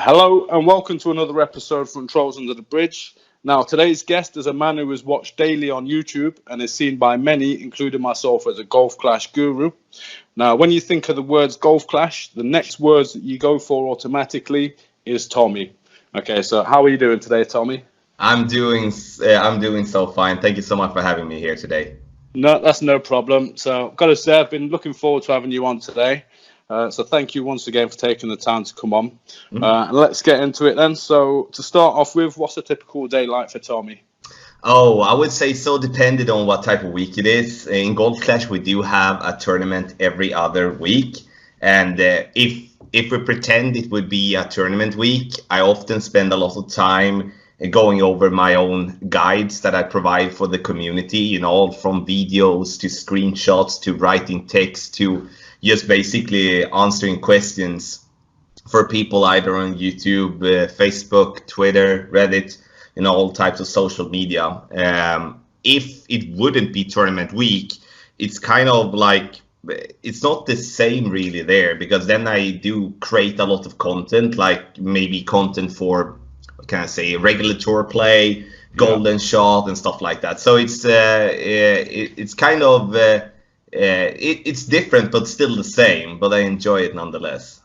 Hello and welcome to another episode from Trolls Under the Bridge. Now, today's guest is a man who is watched daily on YouTube and is seen by many, including myself, as a golf clash guru. Now, when you think of the words golf clash, the next words that you go for automatically is Tommy. Okay, so how are you doing today, Tommy? I'm doing so fine. Thank you so much for having me here today. No, that's no problem. So, I've got to say, I've been looking forward to having you on today. So thank you once again for taking the time to come on. And let's get into it then. So to start off with, what's a typical day like for Tommy? Oh, I would say so depended on what type of week it is. In Golf Clash, we do have a tournament every other week. And if we pretend it would be a tournament week, I often spend a lot of time going over my own guides that I provide for the community, you know, all from videos to screenshots to writing text to just basically answering questions for people either on YouTube, Facebook, Twitter, Reddit, you know, all types of social media. If it wouldn't be tournament week, it's kind of like, it's not the same really there, because then I do create a lot of content, like maybe content for, what can I say, regular tour play, golden shot and stuff like that. So it's kind of, it's different, but still the same, but I enjoy it nonetheless.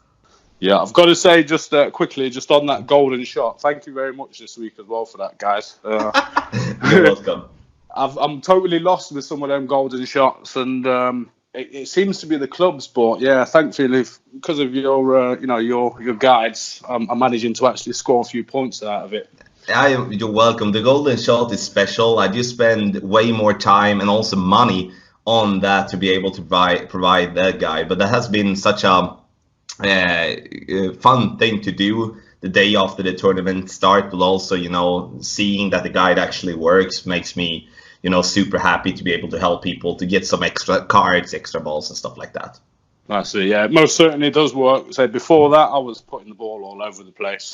Yeah, I've got to say just quickly, just on that golden shot, thank you very much this week as well for that, guys. You're welcome. I'm totally lost with some of them golden shots, and it seems to be the clubs, but yeah, thankfully because of your your guides, I'm managing to actually score a few points out of it. You're welcome. The golden shot is special. I do spend way more time and also money on that to be able to provide that guide, but that has been such a fun thing to do the day after the tournament start, but also, you know, seeing that the guide actually works makes me, you know, super happy to be able to help people to get some extra cards, extra balls and stuff like that. I see, yeah, it most certainly does work. So before that, I was putting the ball all over the place.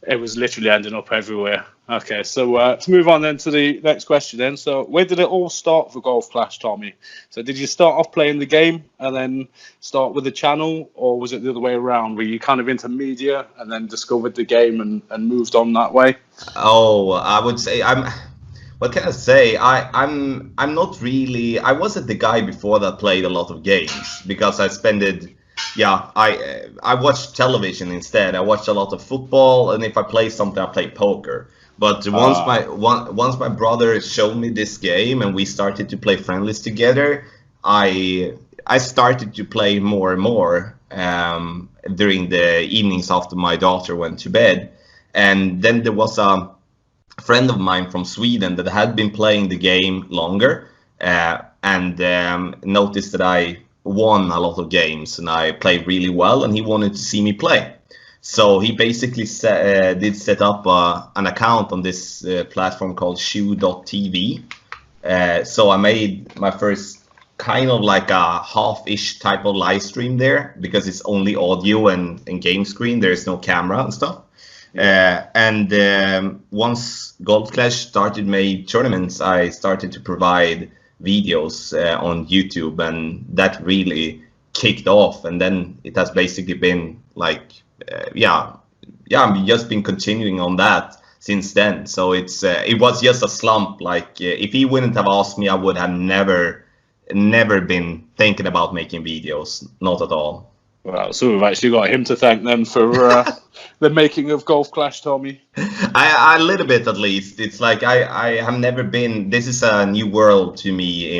It was literally ending up everywhere. Okay, so to move on then to the next question then. So where did it all start for Golf Clash, Tommy? So did you start off playing the game and then start with the channel, or was it the other way around? Were you kind of into media and then discovered the game and moved on that way? Oh, I would say what can I say? I'm not really, I wasn't the guy before that played a lot of games, because I watched television instead. I watched a lot of football, and if I play something, I play poker. But once my brother showed me this game and we started to play friendlies together, I started to play more and more during the evenings after my daughter went to bed. And then there was a friend of mine from Sweden that had been playing the game longer and noticed that I won a lot of games and I played really well, and he wanted to see me play. So he basically did set up an account on this platform called shoe.tv. So I made my first kind of like a half-ish type of live stream there, because it's only audio and game screen. There's no camera and stuff. Once Golf Clash started made tournaments, I started to provide videos on YouTube, and that really kicked off. And then it has basically been like, I've just been continuing on that since then. So it was just a slump. Like if he wouldn't have asked me, I would have never been thinking about making videos, not at all. Well, so we've actually got him to thank then for the making of Golf Clash, Tommy. A little bit at least. It's like I have never been. This is a new world to me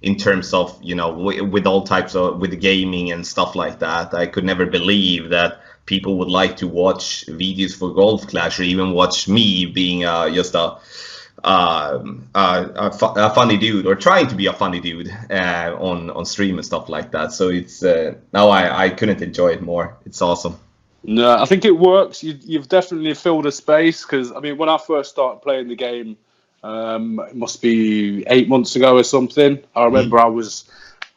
in terms of, you know, with all types of with gaming and stuff like that. I could never believe that people would like to watch videos for Golf Clash, or even watch me being just a funny dude, or trying to be a funny dude on stream and stuff like that. So it's now I couldn't enjoy it more. It's awesome. No, I think it works. You've definitely filled a space, because I mean, when I first started playing the game, it must be 8 months ago or something. I remember I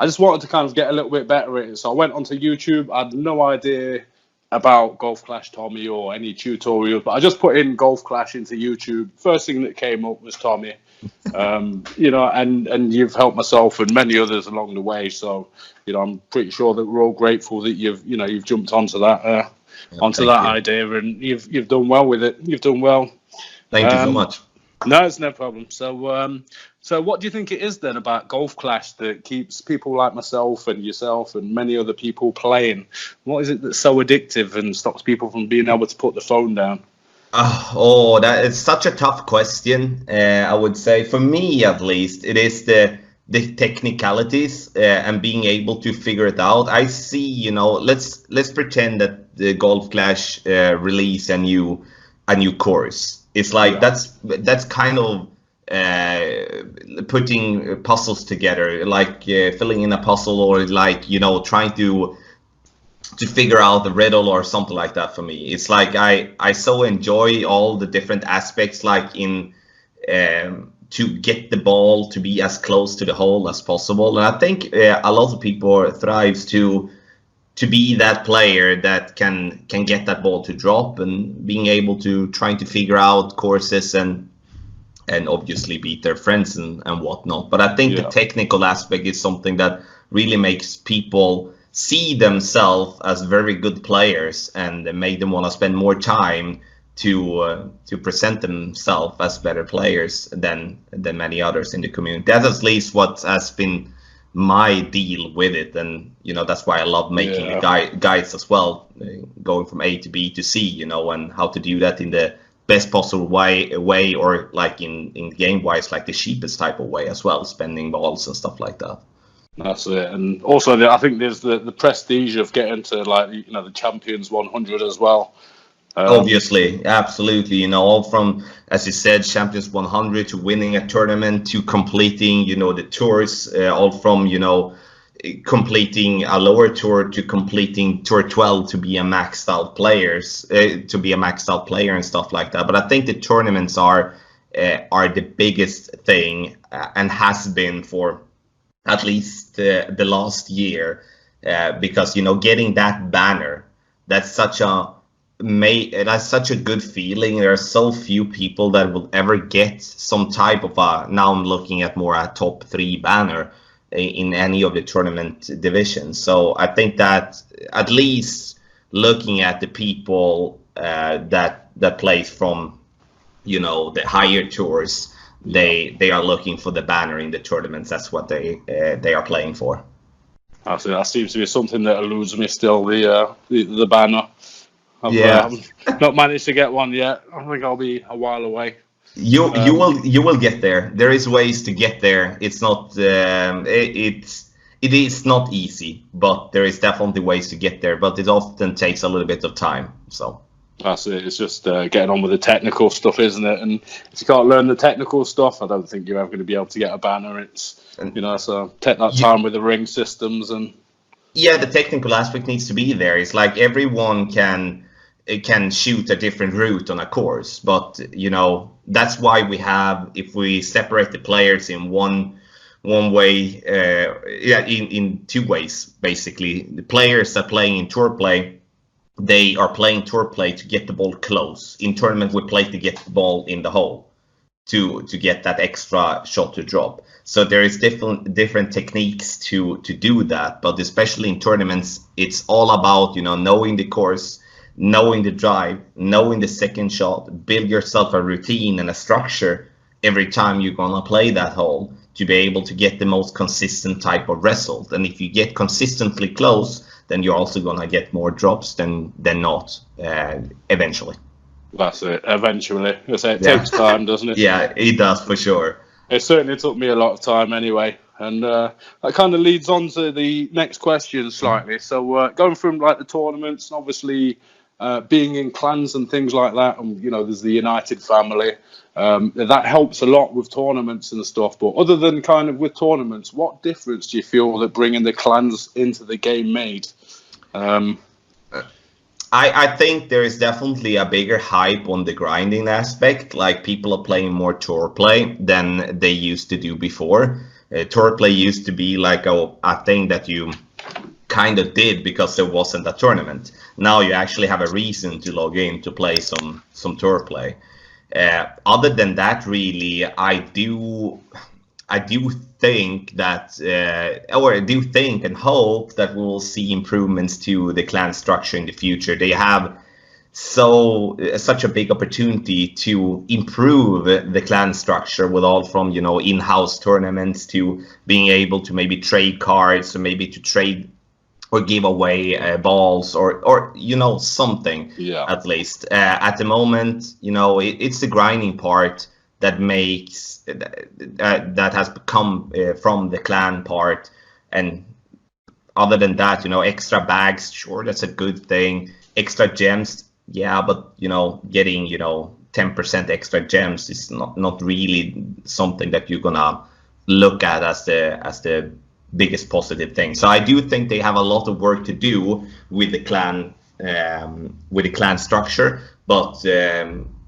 just wanted to kind of get a little bit better at it, so I went onto YouTube. I had no idea about Golf Clash, Tommy, or any tutorials, but I just put in Golf Clash into YouTube. First thing that came up was Tommy. You know, and you've helped myself and many others along the way. So, you know, I'm pretty sure that we're all grateful that you've jumped onto that onto that idea, and you've done well with it. You've done well. Thank you so much. No, it's no problem. So what do you think it is then about Golf Clash that keeps people like myself and yourself and many other people playing? What is it that's so addictive and stops people from being able to put the phone down? That is such a tough question. I would say, for me at least, it is the technicalities and being able to figure it out. I see, let's pretend that the Golf Clash release a new course. It's like that's kind of putting puzzles together, like filling in a puzzle, or like trying to figure out the riddle or something like that. For me, it's like I so enjoy all the different aspects, like in to get the ball to be as close to the hole as possible. And I think a lot of people thrives to be that player that can get that ball to drop, and being able to trying to figure out courses and obviously beat their friends and whatnot. But I think the technical aspect is something that really makes people see themselves as very good players, and make them want to spend more time to present themselves as better players than many others in the community. That's at least what has been my deal with it, and that's why I love making the guides as well, going from A to B to C, and how to do that in the best possible way, or like in game wise, like the cheapest type of way as well, spending balls and stuff like that. That's it. And also I think there's the prestige of getting to the Champions 100 as well. Obviously, absolutely. All from, as you said, Champions 100 to winning a tournament to completing, the tours, all from, completing a lower tour to completing Tour 12 to be a maxed out player and stuff like that. But I think the tournaments are the biggest thing, and has been for at least the last year, because getting that banner, that's such a good feeling. There are so few people that will ever get some type of now I'm looking at more a top 3 banner in any of the tournament divisions. So I think that at least looking at the people that plays from the higher tours, they are looking for the banner in the tournaments. That's what they are playing for. Absolutely. That seems to be something that eludes me still, the banner. I've not managed to get one yet. I think I'll be a while away. You will get there. There is ways to get there. It's not it is not easy, but there is definitely ways to get there. But it often takes a little bit of time. So that's it. It's just getting on with the technical stuff, isn't it? And if you can't learn the technical stuff, I don't think you're ever going to be able to get a banner. It's so take that time with the ring systems and. Yeah, the technical aspect needs to be there. It's like everyone can shoot a different route on a course, but that's why if we separate the players in one way, in 2 ways basically. The players that playing in tour play, they are playing tour play to get the ball close. In tournament, we play to get the ball in the hole, to get that extra shot to drop. So there is different techniques to do that, but especially in tournaments, it's all about knowing the course, knowing the drive, knowing the second shot, build yourself a routine and a structure every time you're gonna play that hole to be able to get the most consistent type of result. And if you get consistently close, then you're also gonna get more drops than not eventually. That's it. Eventually, it takes time, doesn't it? Yeah, it does for sure. It certainly took me a lot of time anyway. And that kind of leads on to the next question slightly. So going from the tournaments, and obviously being in clans and things like that, and there's the United family, that helps a lot with tournaments and stuff. But other than kind of with tournaments, what difference do you feel that bringing the clans into the game made? I think there is definitely a bigger hype on the grinding aspect. Like, people are playing more tour play than they used to do before. Tour play used to be like a thing that you kind of did because there wasn't a tournament. Now you actually have a reason to log in to play some tour play. Other than that, really, I do think that, or I do think and hope that we will see improvements to the clan structure in the future. They have such a big opportunity to improve the clan structure with all from, you know, in-house tournaments to being able to maybe trade cards or maybe to trade or give away balls or you know, something. Yeah. At least at the moment, you know, it's the grinding part that makes that has come from the clan part. And other than that, you know, extra bags, sure, that's a good thing. Extra gems, yeah, but you know, getting, you know, 10% extra gems is not really something that you're gonna look at as the biggest positive thing. So I do think they have a lot of work to do with the clan structure, but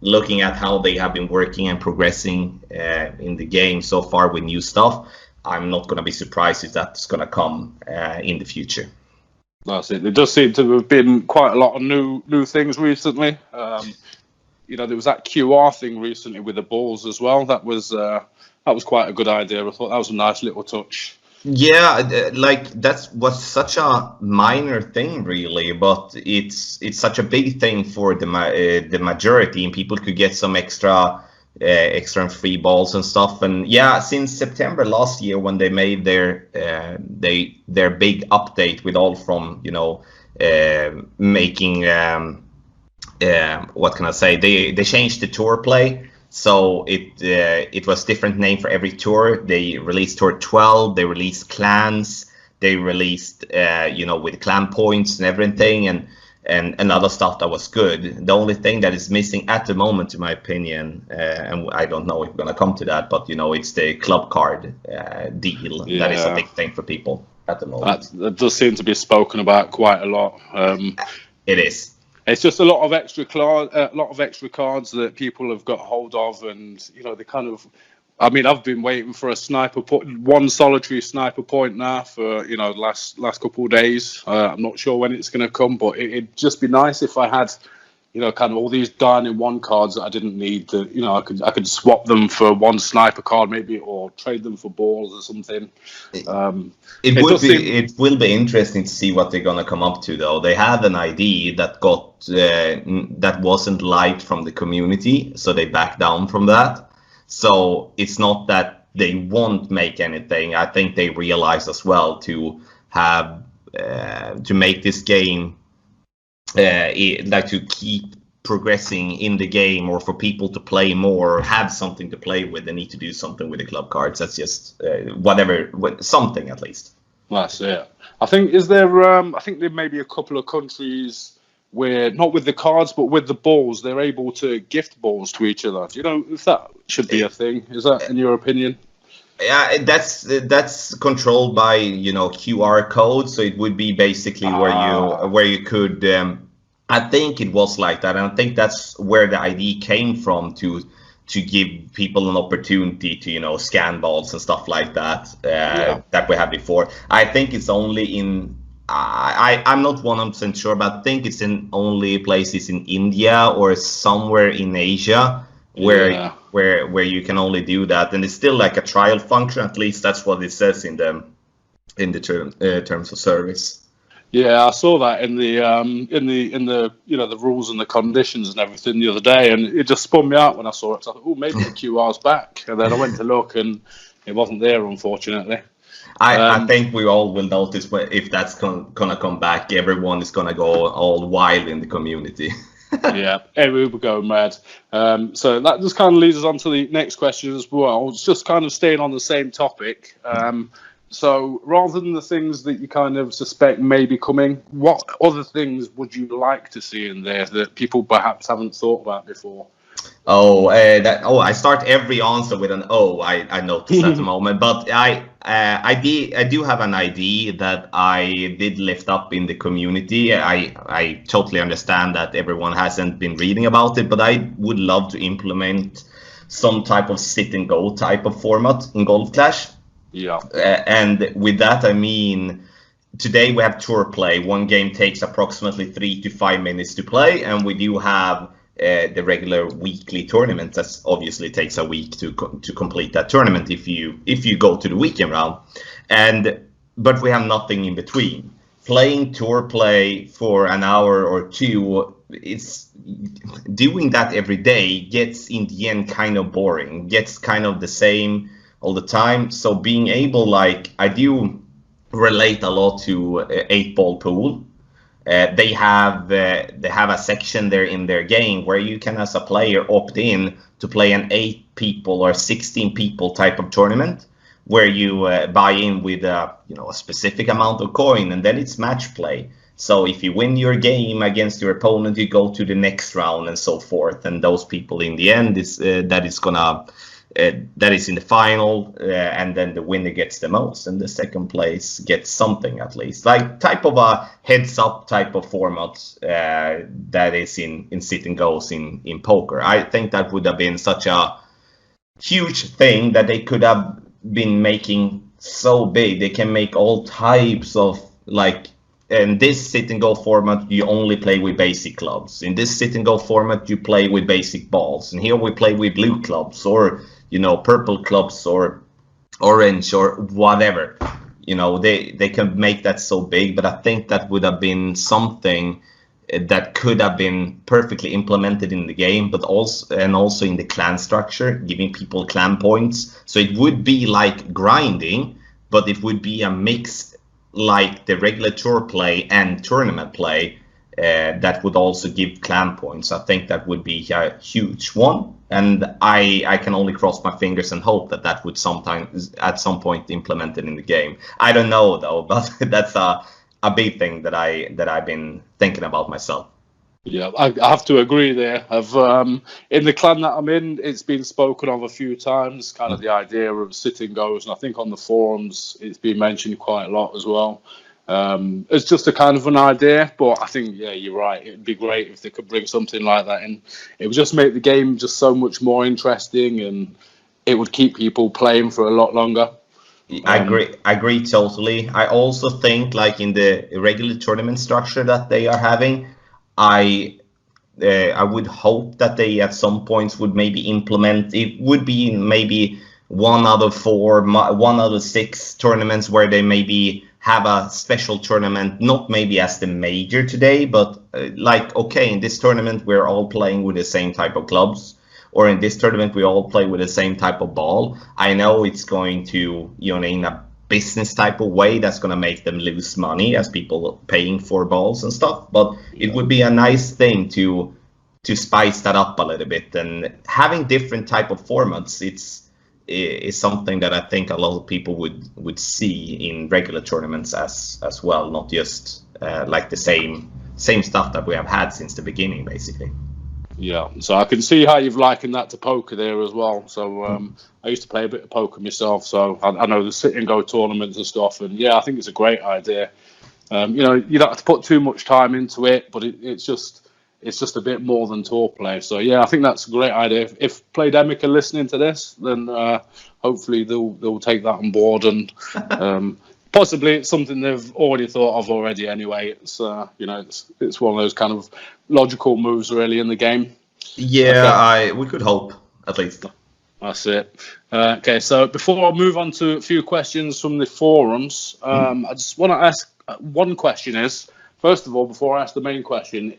looking at how they have been working and progressing in the game so far with new stuff, I'm not going to be surprised if that's going to come in the future. That's it. There does seem to have been quite a lot of new things recently. You know, there was that QR thing recently with the balls as well. That was quite a good idea. I thought that was a nice little touch. Yeah, like that was such a minor thing, really, but it's such a big thing for the majority, and people could get some extra free balls and stuff. And yeah, since September last year, when they made their big update with all from, you know, making what can I say? They changed the tour play. So it was different name for every tour. They released Tour 12. They released clans. They released you know, with clan points and everything, and other stuff that was good. The only thing that is missing at the moment, in my opinion, and I don't know if we're gonna come to that, but you know, it's the club card deal. Yeah. That is a big thing for people at the moment. That does seem to be spoken about quite a lot. It is. It's just a lot of extra cards that people have got hold of, and you know, they kind of. I mean, I've been waiting for one solitary sniper point now for, you know, last couple of days. I'm not sure when it's going to come, but it'd just be nice if I had, you know, kind of all these Dying in One cards that I didn't need. That, you know, I could swap them for one sniper card maybe, or trade them for balls or something. It will be interesting to see what they're gonna come up to, though. They had an ID that got that wasn't liked from the community, so they backed down from that. So it's not that they won't make anything. I think they realize as well to have to make this game like to keep progressing in the game, or for people to play more or have something to play with, they need to do something with the club cards. That's just something at least. That's it. I think there may be a couple of countries where, not with the cards but with the balls, they're able to gift balls to each other. Do you know if that should be a thing? Is that, in your opinion? Yeah, that's controlled by, you know, QR code. So it would be basically where you could. I think it was like that, and I think that's where the ID came from, to give people an opportunity to, you know, scan balls and stuff like that that we had before. I think it's only in. I'm not 100% sure, but I think it's in only places in India or somewhere in Asia where you can only do that, and it's still like a trial function. At least that's what it says in the terms of service. Yeah, I saw that in the you know, the rules and the conditions and everything the other day, and it just spun me out when I saw it. So I thought, oh, maybe the QR's back, and then I went to look, and it wasn't there, unfortunately. I think we all will notice if that's gonna come back. Everyone is gonna go all wild in the community. Yeah, everyone will go mad. So that just kind of leads us on to the next question as well. It's just kind of staying on the same topic. So rather than the things that you kind of suspect may be coming, what other things would you like to see in there that people perhaps haven't thought about before? I start every answer with an O. I noticed at the moment, but I do have an idea that I did lift up in the community. I totally understand that everyone hasn't been reading about it, but I would love to implement some type of sit and go type of format in Golf Clash. Yeah. And with that, I mean, today we have tour play. One game takes approximately 3 to 5 minutes to play, and we do have the regular weekly tournament. That obviously takes a week to complete that tournament if you go to the weekend round, but we have nothing in between. Playing tour play for an hour or two, it's doing that every day gets in the end kind of boring, gets kind of the same all the time. So being able, like, I do relate a lot to 8-ball pool. They have a section there in their game where you can, as a player, opt in to play an 8 people or 16 people type of tournament, where you buy in with a specific amount of coin, and then it's match play. So if you win your game against your opponent, you go to the next round and so forth. And those people in the end that is in the final, and then the winner gets the most, and the second place gets something at least. Like type of a heads up type of format that is in sit and goes in poker. I think that would have been such a huge thing that they could have been making so big. They can make all types of, like, in this sit and go format you only play with basic clubs. In this sit and go format you play with basic balls, and here we play with blue clubs, or purple clubs, or orange, or whatever. They can make that so big, but I think that would have been something that could have been perfectly implemented in the game, but also in the clan structure, giving people clan points. So it would be like grinding, but it would be a mix like the regular tour play and tournament play that would also give clan points. I think that would be a huge one, and I can only cross my fingers and hope that would sometimes at some point implemented in the game. I don't know though, but that's a big thing that I've been thinking about myself. Yeah, I have to agree there. In the clan that I'm in, it's been spoken of a few times, kind of the idea of sit and goes, and I think on the forums it's been mentioned quite a lot as well. It's just a kind of an idea, but I think, yeah, you're right. It'd be great if they could bring something like that in. It would just make the game just so much more interesting, and it would keep people playing for a lot longer. I agree totally. I also think, like, in the regular tournament structure that they are having, I would hope that they at some points would maybe implement, it would be maybe 1 out of 4, 1 out of 6 tournaments where they maybe have a special tournament, not maybe as the major today, but like, okay, in this tournament we're all playing with the same type of clubs, or in this tournament we all play with the same type of ball. I know it's going to, in a business type of way, that's going to make them lose money as people paying for balls and stuff, but it would be a nice thing to spice that up a little bit. And having different type of formats, is something that I think a lot of people would see in regular tournaments as well, not just like the same stuff that we have had since the beginning, basically. Yeah, so I can see how you've likened that to poker there as well. So I used to play a bit of poker myself, so I know the sit and go tournaments and stuff. And yeah, I think it's a great idea. You don't have to put too much time into it, but it's just a bit more than tour play. So yeah, I think that's a great idea. If Playdemic are listening to this, then hopefully they'll take that on board, and possibly it's something they've already thought of already anyway. It's it's one of those kind of logical moves really in the game. Yeah, we could hope, at least. That's it. Okay, so before I move on to a few questions from the forums, I just want to ask one question. First of all, before I ask the main question,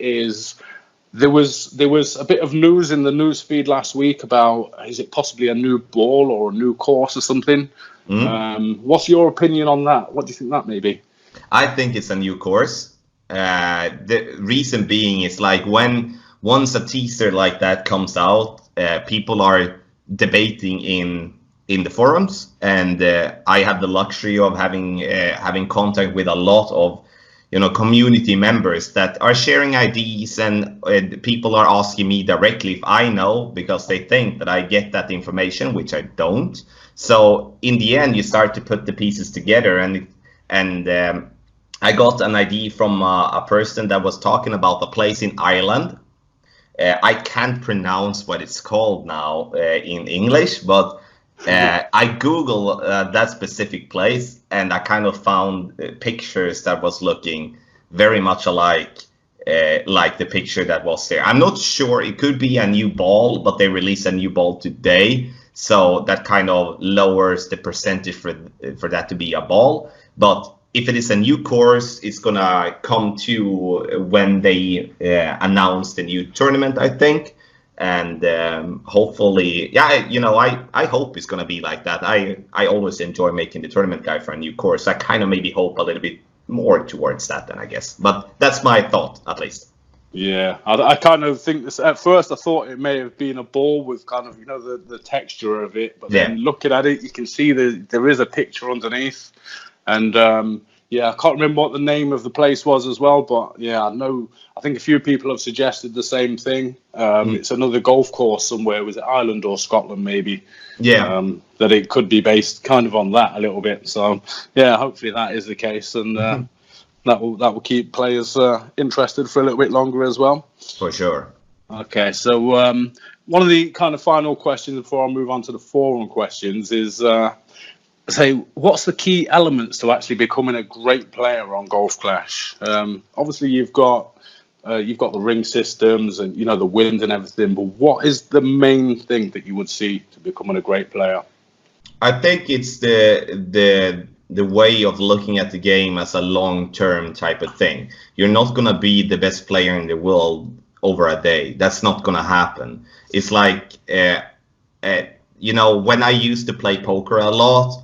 there was a bit of news in the news feed last week about, is it possibly a new ball or a new course or something? What's your opinion on that? What do you think that may be? I think it's a new course. The reason being is, like, once a teaser like that comes out, people are debating in the forums, and I have the luxury of having contact with a lot of community members that are sharing IDs, and people are asking me directly if I know, because they think that I get that information, which I don't. So in the end, you start to put the pieces together, and I got an ID from a person that was talking about a place in Ireland. I can't pronounce what it's called now in English, but I Googled that specific place, and I kind of found pictures that was looking very much alike like the picture that was there. I'm not sure. It could be a new ball, but they released a new ball today, so that kind of lowers the percentage for that to be a ball. But if it is a new course, it's gonna come to when they announce the new tournament, I think. And hopefully, yeah, I hope it's gonna be like that. I always enjoy making the tournament guide for a new course. I kind of maybe hope a little bit more towards that then, I guess. But that's my thought, at least. Yeah, I kind of think this. At first, I thought it may have been a ball with kind of the texture of it, but then looking at it, you can see there is a picture underneath, and yeah, I can't remember what the name of the place was as well, but yeah, I think a few people have suggested the same thing. It's another golf course somewhere. Was it Ireland or Scotland, maybe? Yeah. That it could be based kind of on that a little bit. So yeah, hopefully that is the case, and that will keep players interested for a little bit longer as well. For sure. Okay, so one of the kind of final questions before I move on to the forum questions is. Say, what's the key elements to actually becoming a great player on Golf Clash? Obviously, you've got the ring systems and the wind and everything, but what is the main thing that you would see to becoming a great player? I think it's the way of looking at the game as a long-term type of thing. You're not gonna be the best player in the world over a day. That's not gonna happen. It's like. When I used to play poker a lot,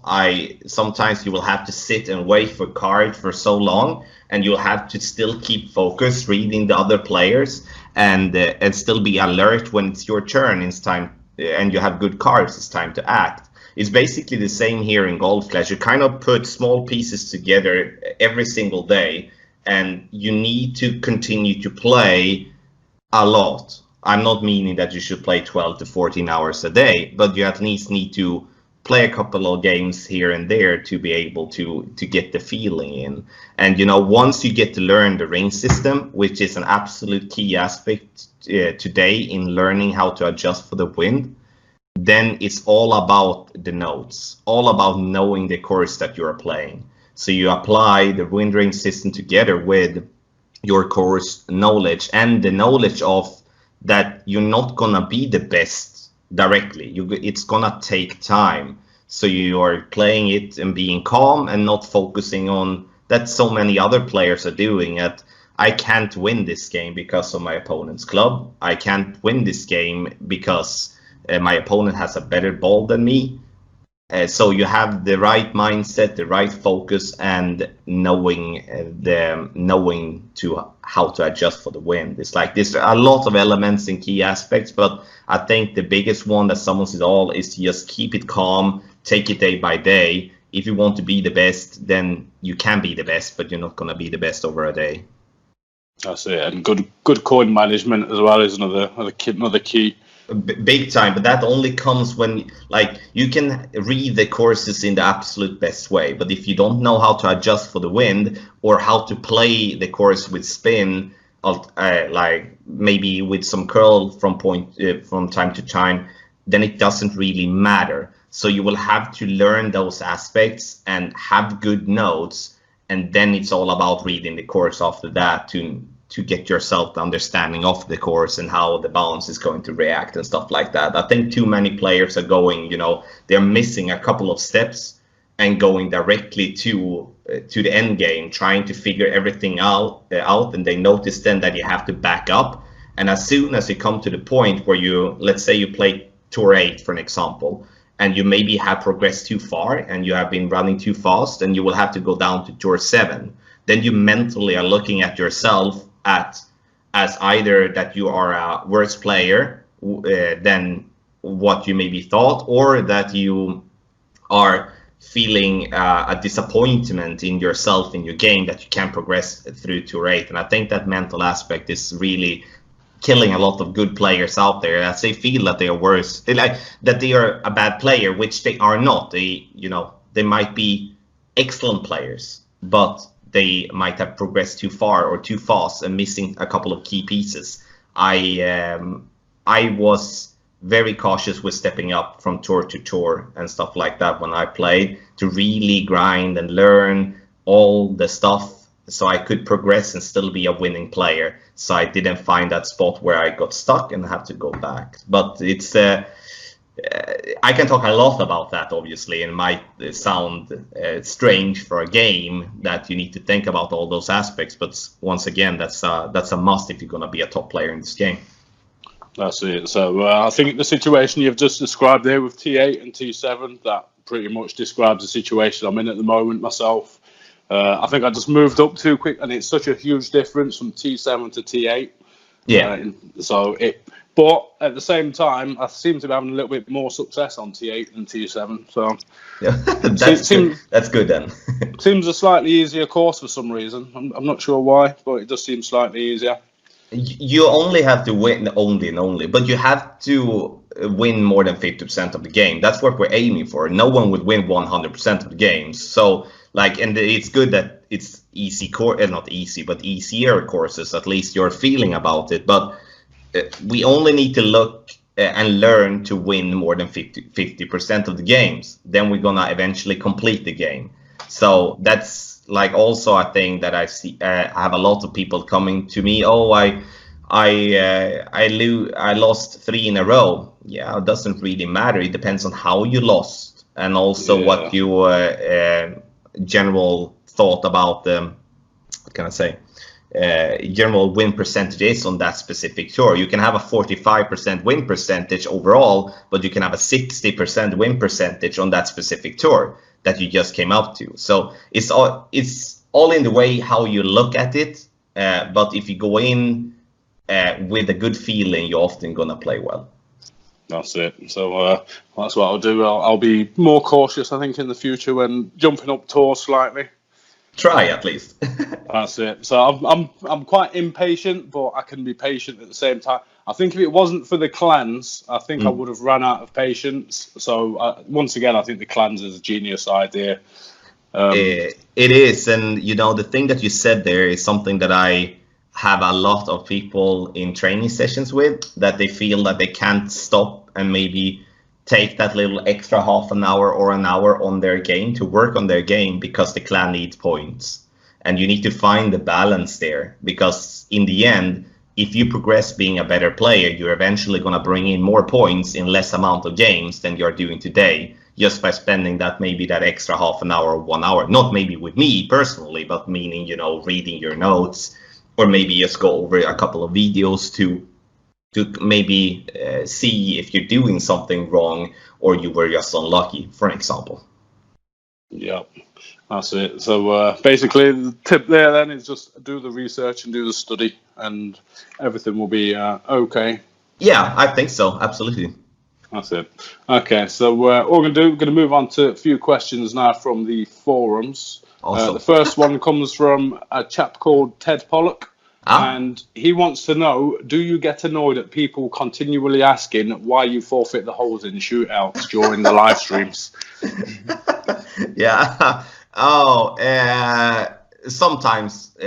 sometimes you will have to sit and wait for cards for so long, and you'll have to still keep focused, reading the other players, and still be alert when it's your turn. It's time, and you have good cards. It's time to act. It's basically the same here in Golf Clash. You kind of put small pieces together every single day, and you need to continue to play a lot. I'm not meaning that you should play 12 to 14 hours a day, but you at least need to play a couple of games here and there to be able to get the feeling in. And once you get to learn the ring system, which is an absolute key aspect today in learning how to adjust for the wind, then it's all about the notes, all about knowing the course that you're playing. So you apply the wind ring system together with your course knowledge and the knowledge of that you're not gonna be the best directly. It's gonna take time. So you are playing it and being calm and not focusing on that so many other players are doing. I can't win this game because of my opponent's club. I can't win this game because my opponent has a better ball than me. So you have the right mindset, the right focus, and knowing how to adjust for the wind. It's like there's a lot of elements and key aspects, but I think the biggest one that sums it all is to just keep it calm, take it day by day. If you want to be the best, then you can be the best, but you're not going to be the best over a day. That's it, and good coin management as well is another key. Big time, but that only comes when you can read the courses in the absolute best way, but if you don't know how to adjust for the wind or how to play the course with spin, maybe with some curl from time to time, then it doesn't really matter. So you will have to learn those aspects and have good notes, and then it's all about reading the course after that to get yourself the understanding of the course and how the balance is going to react and stuff like that. I think too many players are going, they're missing a couple of steps and going directly to the end game, trying to figure everything out, and they notice then that you have to back up. And as soon as you come to the point where let's say you play Tour 8, for an example, and you maybe have progressed too far and you have been running too fast and you will have to go down to Tour 7, then you mentally are looking at yourself as either that you are a worse player than what you maybe thought, or that you are feeling a disappointment in yourself, in your game, that you can't progress through Tour 8. And I think that mental aspect is really killing a lot of good players out there, as they feel that they are worse, that they are a bad player, which they are not. They might be excellent players, but they might have progressed too far or too fast and missing a couple of key pieces. I was very cautious with stepping up from tour to tour and stuff like that when I played, to really grind and learn all the stuff so I could progress and still be a winning player. So I didn't find that spot where I got stuck and have to go back. But it's I can talk a lot about that, obviously, and it might sound strange for a game that you need to think about all those aspects. But once again, that's a must if you're going to be a top player in this game. That's it. So I think the situation you've just described there with T8 and T7, that pretty much describes the situation I'm in at the moment myself. I think I just moved up too quick, and it's such a huge difference from T7 to T8. Yeah. But at the same time, I seem to be having a little bit more success on T8 than T7. So yeah, that's good then. Seems a slightly easier course for some reason. I'm not sure why, but it does seem slightly easier. You only have to win only, but you have to win more than 50% of the game. That's what we're aiming for. No one would win 100% of the games. So, and it's good that it's easy not easy, but easier courses. At least you're feeling about it. But we only need to look and learn to win more than 50% of the games. Then we're gonna eventually complete the game. So that's also a thing that I see. I have a lot of people coming to me. Oh, I lost 3 in a row. Yeah, it doesn't really matter. It depends on how you lost and also what your general thought about what can I say? General win percentage is on that specific tour. You can have a 45% win percentage overall, but you can have a 60% win percentage on that specific tour that you just came up to. So it's all in the way how you look at it. But if you go in with a good feeling, you're often gonna play well. That's it. So that's what I'll do. I'll be more cautious, I think, in the future when jumping up tours slightly. Try at least. That's it. So I'm quite impatient, but I can be patient at the same time. I think if it wasn't for the clans, I think I would have run out of patience. So once again, I think the clans is a genius idea. It is, and the thing that you said there is something that I have a lot of people in training sessions with, that they feel that they can't stop and maybe take that little extra half an hour or an hour on their game to work on their game because the clan needs points. And you need to find the balance there, because in the end, if you progress being a better player, you're eventually going to bring in more points in less amount of games than you're doing today, just by spending that extra half an hour or 1 hour. Not maybe with me personally, but meaning, reading your notes, or maybe just go over a couple of videos to maybe see if you're doing something wrong or you were just unlucky, for example. Yeah, that's it. So basically the tip there then is just do the research and do the study, and everything will be okay. Yeah, I think so. Absolutely. That's it. Okay, so what we're going to move on to a few questions now from the forums. The first one comes from a chap called Ted Pollock. And he wants to know, do you get annoyed at people continually asking why you forfeit the holes in shootouts during the live streams? Yeah. Sometimes,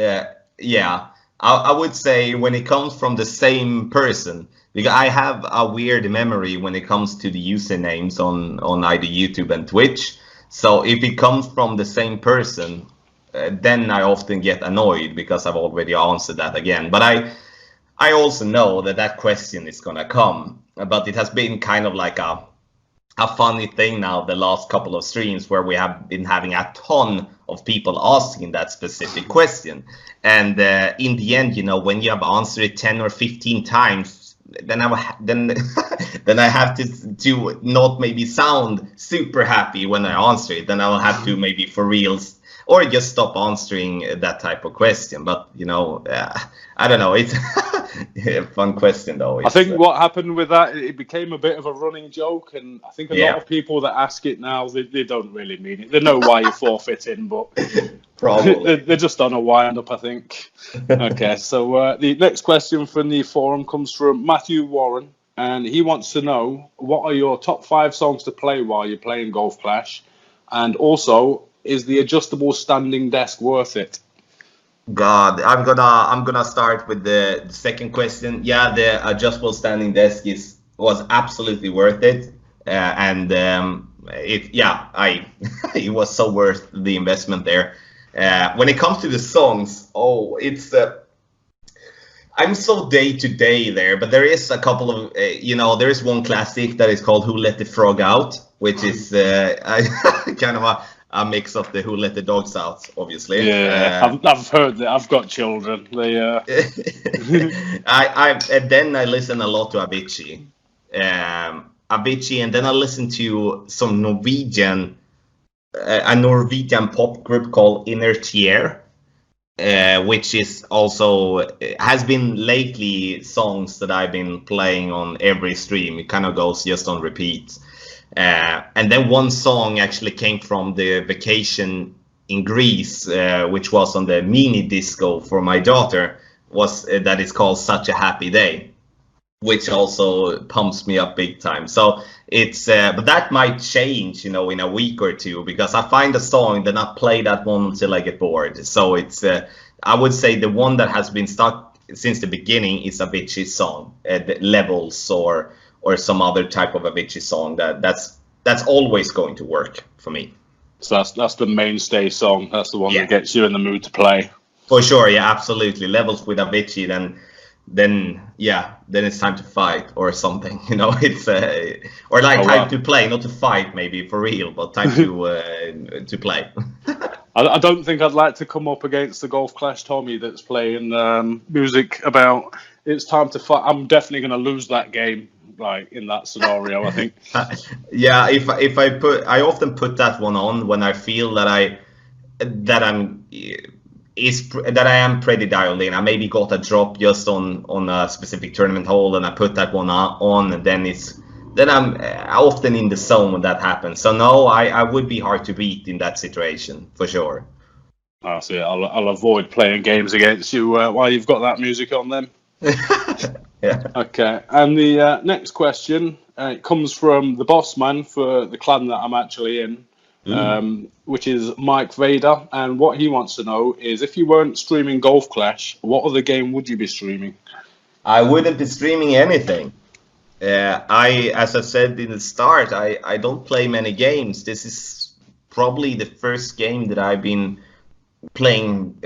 yeah. I would say when it comes from the same person, because I have a weird memory when it comes to the usernames on either YouTube and Twitch. So if it comes from the same person, then I often get annoyed because I've already answered that again. But I also know that question is gonna come. But it has been kind of like a funny thing now the last couple of streams where we have been having a ton of people asking that specific question. And in the end, when you have answered it 10 or 15 times, then I have to not maybe sound super happy when I answer it. Then I will have to maybe for reals, or just stop answering that type of question. But, I don't know. It's a fun question, though. I think what happened with that, it became a bit of a running joke. And I think a lot of people that ask it now, they don't really mean it. They know why you're forfeiting, but probably they're just on a wind-up, I think. Okay, so the next question from the forum comes from Matthew Warren. And he wants to know, what are your top 5 songs to play while you're playing Golf Clash? And also, is the adjustable standing desk worth it? God, I'm gonna start with the second question. Yeah, the adjustable standing desk was absolutely worth it, and it was so worth the investment there. When it comes to the songs, it's I'm so day to day there, but there is a couple of there is one classic that is called "Who Let the Frog Out," which is kind of a mix of the "Who Let the Dogs Out," obviously. Yeah, I've heard that. I've got children. They and then I listen a lot to Avicii, and then I listen to some a Norwegian pop group called Inner Tier, which is also has been lately songs that I've been playing on every stream. It kind of goes just on repeat. And then one song actually came from the vacation in Greece, which was on the mini disco for my daughter, that is called "Such a Happy Day," which also pumps me up big time. So it's but that might change, in a week or two, because I find a song, then I play that one until I get bored. So it's I would say the one that has been stuck since the beginning is Avicii's song, the Levels, or some other type of Avicii song. That's always going to work for me. So that's the mainstay song. That's the one that gets you in the mood to play. For sure, yeah, absolutely. Levels with Avicii, then it's time to fight or something. It's or like time to play, not to fight maybe for real, but time to play. I don't think I'd like to come up against the Golf Clash Tommy that's playing music about it's time to fight. I'm definitely going to lose that game, like in that scenario, I think. Yeah, I often put that one on when I feel that I am pretty dialed in. I maybe got a drop just on a specific tournament hole, and I put that one on, and then I'm often in the zone when that happens. So no, I would be hard to beat in that situation for sure. Oh, so I'll avoid playing games against you while you've got that music on then. Yeah. Okay, and the next question comes from the boss man for the clan that I'm actually in, which is Mike Vader, and what he wants to know is, if you weren't streaming Golf Clash, what other game would you be streaming? I wouldn't be streaming anything. As I said in the start, I don't play many games. This is probably the first game that I've been playing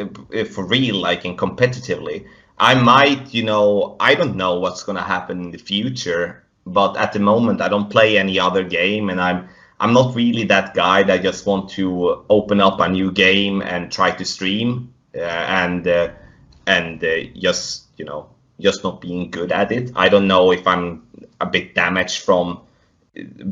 for real, like, and competitively. I might, I don't know what's going to happen in the future, but at the moment I don't play any other game, and I'm not really that guy that just want to open up a new game and try to stream and just not being good at it. I don't know if I'm a bit damaged from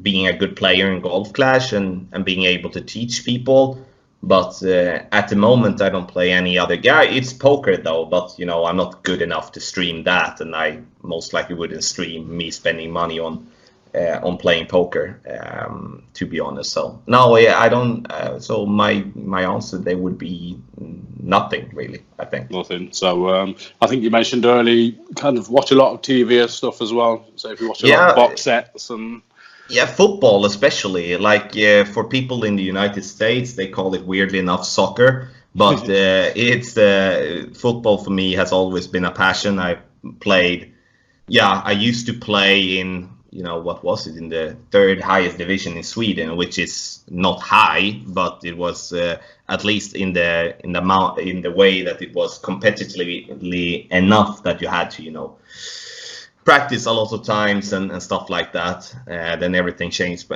being a good player in Golf Clash and being able to teach people. But at the moment, I don't play any other guy. It's poker though, but I'm not good enough to stream that, and I most likely wouldn't stream me spending money on playing poker, to be honest. So no, I don't. So my answer there would be nothing really. I think nothing. So I think you mentioned earlier, you kind of watch a lot of TV and stuff as well. So if you watch a lot of box sets and. Yeah, football especially. Like for people in the United States, they call it, weirdly enough, soccer. But it's football for me has always been a passion. I played. Yeah, I used to play in what was it, in the third highest division in Sweden, which is not high, but it was at least in the way that it was competitively enough that you had to practice a lot of times and stuff like that. Then everything changed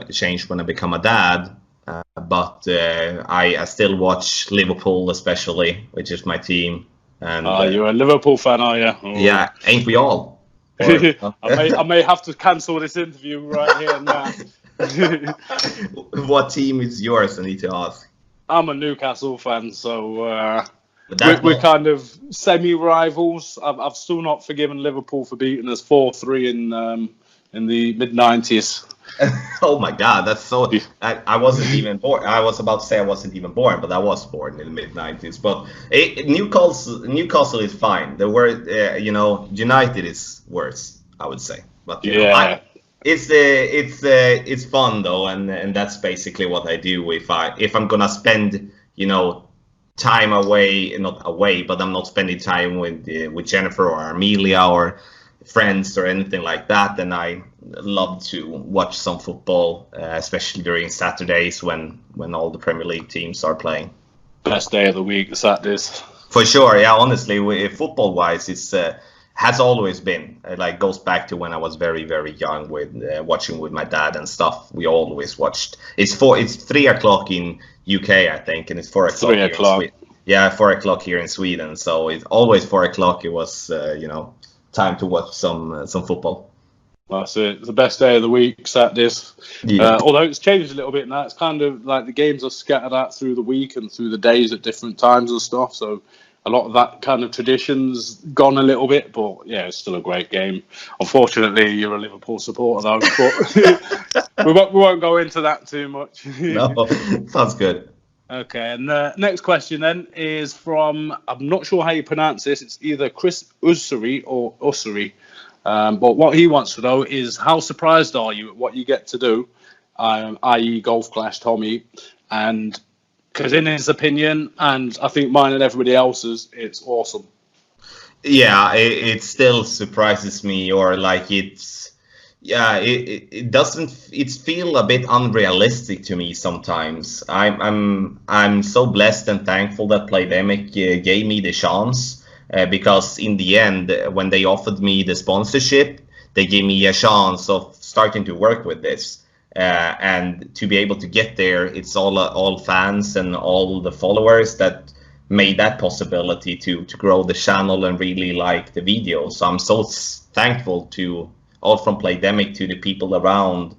when I become a dad. But I still watch Liverpool, especially, which is my team. And you're a Liverpool fan, are you? Oh. Yeah, ain't we all? I may have to cancel this interview right here and now. What team is yours? I need to ask. I'm a Newcastle fan, so we're kind of semi-rivals. I've still not forgiven Liverpool for beating us 4-3 in the mid-90s. Oh my God, that's so. I wasn't even born. I was about to say I wasn't even born, but I was born in the mid-90s. But Newcastle is fine. The word, United is worse, I would say. But it's fun though, and that's basically what I do. If I'm gonna spend time away, not away, but I'm not spending time with Jennifer or Amelia or friends or anything like that, then I love to watch some football, especially during Saturdays when all the Premier League teams are playing. Best day of the week, Saturdays. For sure, yeah. Honestly, football-wise, it's has always been like goes back to when I was very, very young with watching with my dad and stuff. We always watched. It's 3 o'clock in UK, I think, and it's 4 o'clock 3 here in o'clock. Sweden. Yeah, 4 o'clock here in Sweden. So it's always 4 o'clock. It was time to watch some football. That's it. It's the best day of the week, Saturdays. Yeah. Although it's changed a little bit now. It's kind of like the games are scattered out through the week and through the days at different times and stuff. So a lot of that kind of tradition's gone a little bit. But yeah, it's still a great game. Unfortunately, you're a Liverpool supporter though. But we won't go into that too much. No, sounds good. Okay, and the next question then is from, I'm not sure how you pronounce this. It's either Chris Ussery or Ussery. But what he wants to know is, how surprised are you at what you get to do, i.e. Golf Clash Tommy? And because in his opinion, and I think mine and everybody else's, it's awesome. Yeah, it still surprises me, or like it doesn't. It feel a bit unrealistic to me sometimes. I'm so blessed and thankful that Playdemic gave me the chance. Because in the end, when they offered me the sponsorship, they gave me a chance of starting to work with this. And to be able to get there, it's all fans and all the followers that made that possibility to grow the channel and really like the videos. So I'm so thankful to all from Playdemic to the people around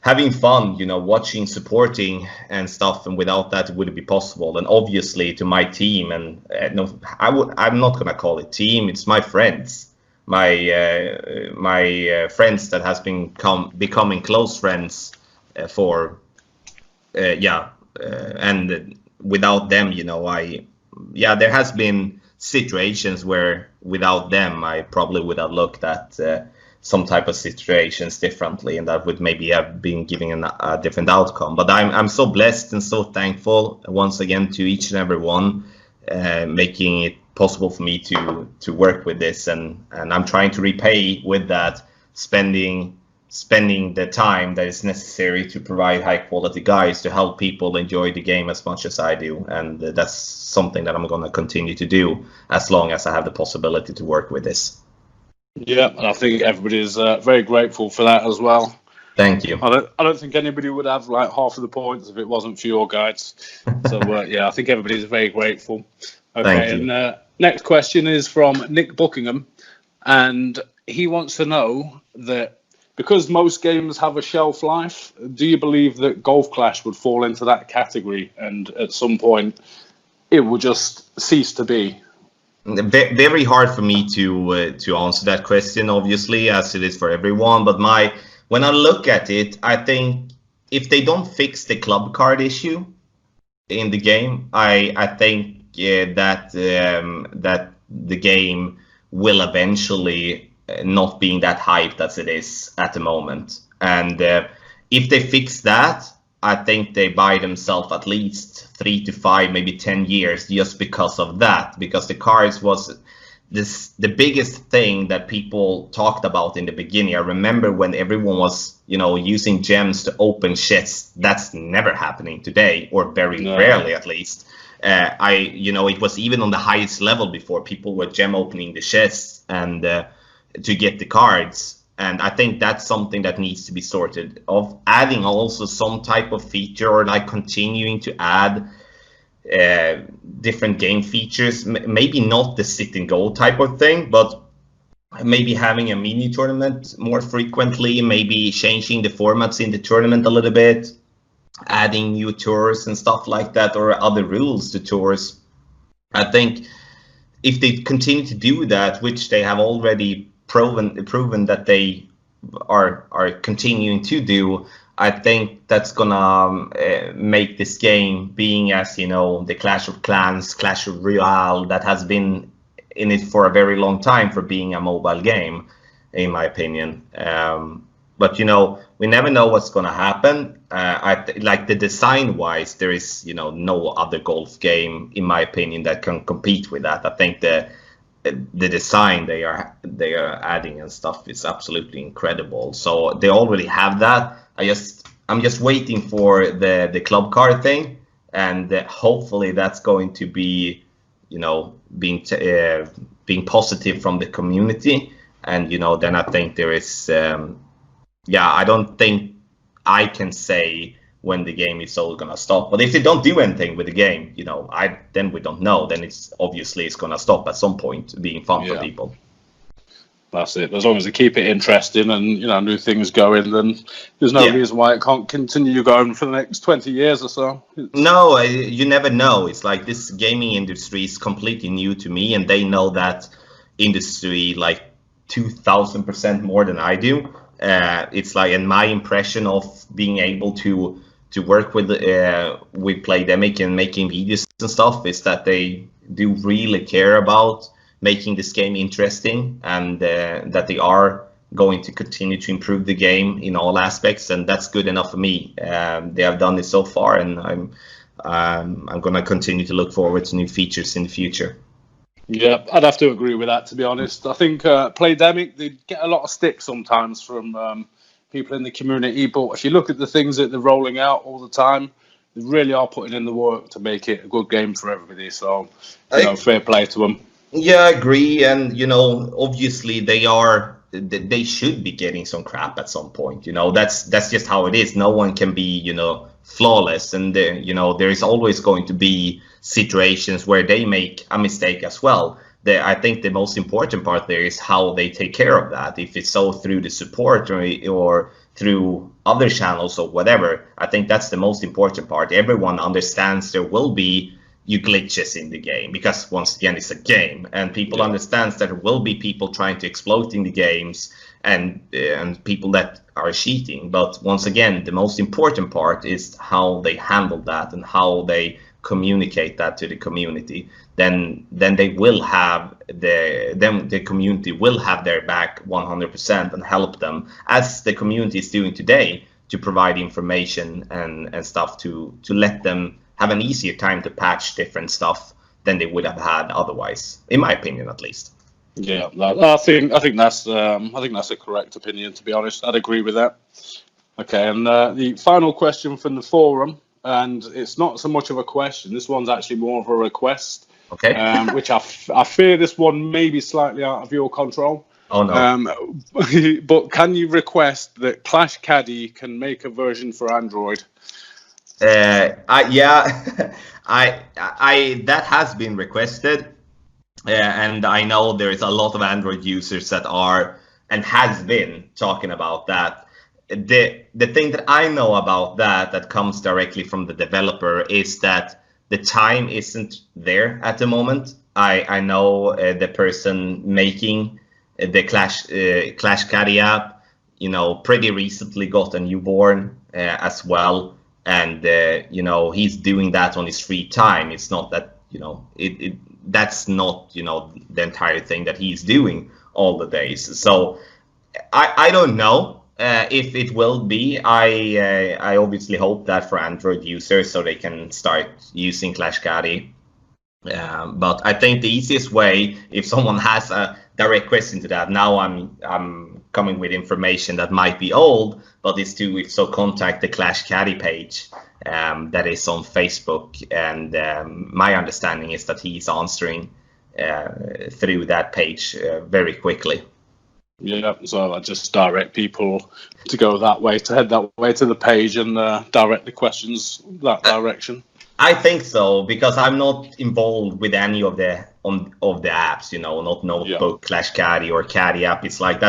having fun, watching, supporting and stuff, and without that it wouldn't be possible. And obviously to my team, and no, I'm not gonna call it team. It's my friends, my friends that has been becoming close friends and without them, there has been situations where without them I probably would have looked at some type of situations differently, and that would maybe have been giving a different outcome. But I'm so blessed and so thankful once again to each and every one, making it possible for me to work with this, and I'm trying to repay with that, spending the time that is necessary to provide high quality guides to help people enjoy the game as much as I do, and that's something that I'm going to continue to do as long as I have the possibility to work with this. Yeah, and I think everybody's very grateful for that as well. Thank you. I don't think anybody would have like half of the points if it wasn't for your guides. So I think everybody's very grateful. Okay, and next question is from Nick Buckingham, and he wants to know that because most games have a shelf life, do you believe that Golf Clash would fall into that category, and at some point it will just cease to be? Very hard for me to answer that question, obviously, as it is for everyone. But when I look at it, I think if they don't fix the club card issue in the game, I think that the game will eventually not being that hyped as it is at the moment. And if they fix that, I think they buy themselves at least 3 to 5, maybe 10 years just because of that. Because the cards was the biggest thing that people talked about in the beginning. I remember when everyone was, using gems to open chests. That's never happening today, or very rarely at least. It was even on the highest level before. People were gem opening the chests and to get the cards. And I think that's something that needs to be sorted of, adding also some type of feature, or like continuing to add different game features, maybe not the sit and go type of thing, but maybe having a mini tournament more frequently, maybe changing the formats in the tournament a little bit, adding new tours and stuff like that, or other rules to tours. I think if they continue to do that, which they have already proven that they are continuing to do, I think that's gonna make this game, being as the Clash of Clans, Clash of Royale, that has been in it for a very long time for being a mobile game, in my opinion. But we never know what's gonna happen. Like the design wise, there is no other golf game, in my opinion, that can compete with that. I think the design they are adding and stuff is absolutely incredible. So they already have that. I'm just waiting for the club card thing, and hopefully that's going to be, being positive from the community. And then I think there is, I don't think I can say when the game is all gonna stop. But if they don't do anything with the game, then we don't know. Then it's gonna stop at some point being fun for people. That's it. As long as they keep it interesting and new things going, then there's no reason why it can't continue going for the next 20 years or so. No, you never know. It's like this gaming industry is completely new to me, and they know that industry like 2,000% more than I do. It's like, and my impression of being able to work with Playdemic and making videos and stuff is that they do really care about making this game interesting, and that they are going to continue to improve the game in all aspects, and that's good enough for me. They have done it so far, and I'm going to continue to look forward to new features in the future. Yeah, I'd have to agree with that, to be honest. I think Playdemic, they get a lot of stick sometimes from people in the community, but if you look at the things that they're rolling out all the time, they really are putting in the work to make it a good game for everybody. So, fair play to them. Yeah, I agree, and obviously they should be getting some crap at some point. That's just how it is. No one can be flawless, and there is always going to be situations where they make a mistake as well. I think the most important part there is how they take care of that. If it's so through the support or through other channels or whatever, I think that's the most important part. Everyone understands there will be glitches in the game, because once again it's a game, and people understands that there will be people trying to exploiting the games and people that are cheating. But once again, the most important part is how they handle that and how they communicate that to the community. Then they will have the community will have their back 100% and help them, as the community is doing today, to provide information and stuff to let them have an easier time to patch different stuff than they would have had otherwise, in my opinion, at least. Yeah, I think that's a correct opinion, to be honest. I'd agree with that. Okay, and the final question from the forum, and it's not so much of a question. This one's actually more of a request. Okay. Which I fear this one may be slightly out of your control. Oh no. But can you request that Clash Caddy can make a version for Android? That has been requested, and I know there is a lot of Android users that are and has been talking about that. The thing that I know about that comes directly from the developer is that the time isn't there at the moment. I know the person making the Clash Caddy app, pretty recently got a newborn as well. And he's doing that on his free time. It's not that that's not the entire thing that he's doing all the days. So I don't know if it will be. I obviously hope that for Android users, so they can start using Clash Caddy. But I think the easiest way, if someone has a direct question to that, now I'm coming with information that might be old, but it's to contact the Clash Caddy page that is on Facebook, and my understanding is that he's answering through that page very quickly. Yeah, so I just direct people to go that way, to head that way to the page and direct the questions that direction. I think so, because I'm not involved with any of the apps, not Notebook, Clash Caddy or Caddy app. It's like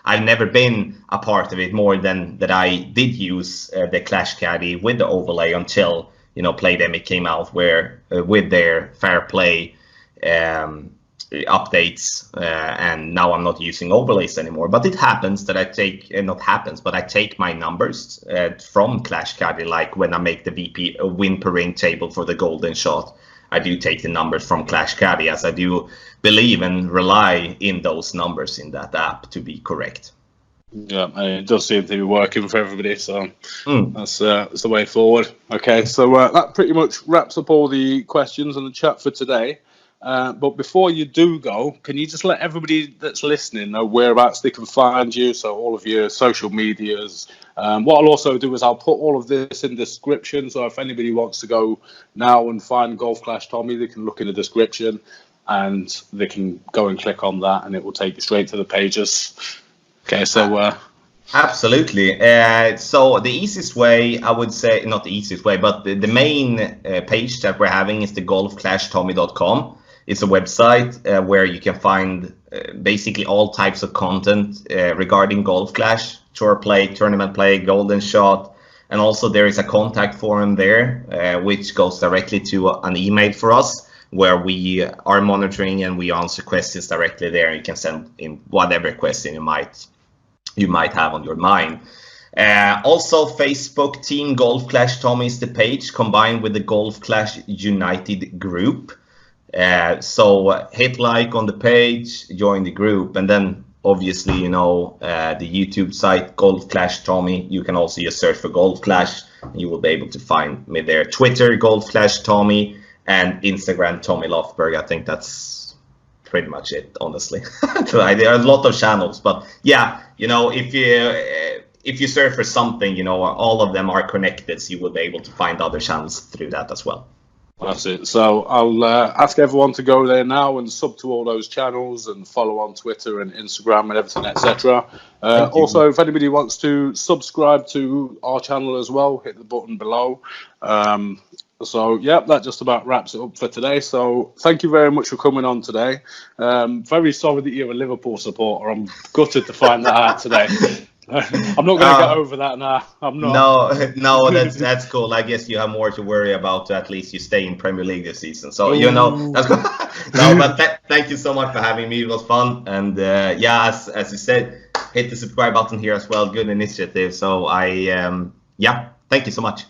I've never been a part of it more than that I did use the Clash Caddy with the overlay until Playdemic came out with their Fair Play updates, and now I'm not using overlays anymore. But it happens that I take my numbers from Clash Caddy, like when I make the win per ring table for the golden shot. I do take the numbers from Clash Caddy, as I do believe and rely in those numbers in that app to be correct. Yeah, it does seem to be working for everybody, so that's the way forward. Okay, so that pretty much wraps up all the questions in the chat for today. But before you do go, can you just let everybody that's listening know whereabouts they can find you? So all of your social medias. What I'll also do is I'll put all of this in the description. So if anybody wants to go now and find Golf Clash Tommy, they can look in the description and they can go and click on that and it will take you straight to the pages. Okay, so... Absolutely. So the easiest way, I would say, not the easiest way, but the main page that we're having is the golfclashtommy.com. It's a website where you can find basically all types of content regarding Golf Clash, tour play, tournament play, golden shot. And also there is a contact form there, which goes directly to an email for us, where we are monitoring and we answer questions directly there. You can send in whatever question you might have on your mind. Also, Facebook Team Golf Clash Tommy is the page, combined with the Golf Clash United group. So hit like on the page, join the group, and then obviously, the YouTube site Golf Clash Tommy. You can also just search for Golf Clash, and you will be able to find me there. Twitter Golf Clash Tommy, and Instagram Tommy Lofberg. I think that's pretty much it, honestly. There are a lot of channels, but yeah, if you search for something, all of them are connected, so you will be able to find other channels through that as well. That's it. So I'll ask everyone to go there now and sub to all those channels and follow on Twitter and Instagram and everything, etc. Also, if anybody wants to subscribe to our channel as well, hit the button below. So, yeah, that just about wraps it up for today. So, thank you very much for coming on today. Very sorry that you're a Liverpool supporter. I'm gutted to find that out today. I'm not going to get over that now. I'm not. No, that's cool. I guess you have more to worry about. At least you stay in Premier League this season. So, that's cool. No, but thank you so much for having me. It was fun. And yeah, as you said, hit the subscribe button here as well. Good initiative. So, thank you so much.